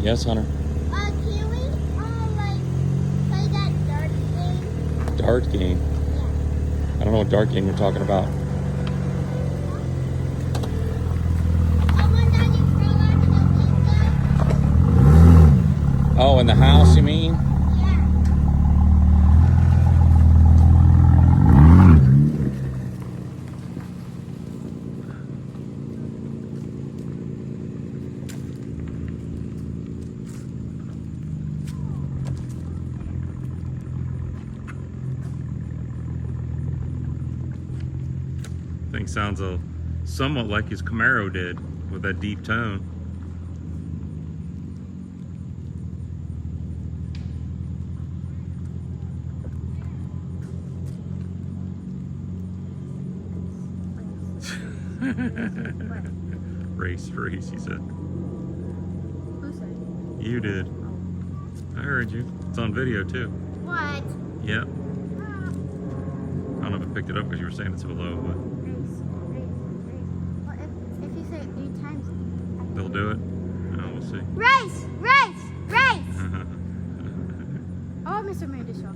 Yes, Hunter. Can we like play that dart game? Dart game. Yeah. I don't know what dart game you're talking about. One that you throw out the window? Oh, in the house, you mean? Yeah. Thing sounds somewhat like his Camaro did with that deep tone. Race, he said. Who said? You did. I heard you. It's on video too. What? Yeah. I don't know if it picked it up because you were saying it so low, but Well, if you say it 3 times. they'll do it. Oh, we'll see. Race! Race! Race! Oh, Mr. Miranda Shaw.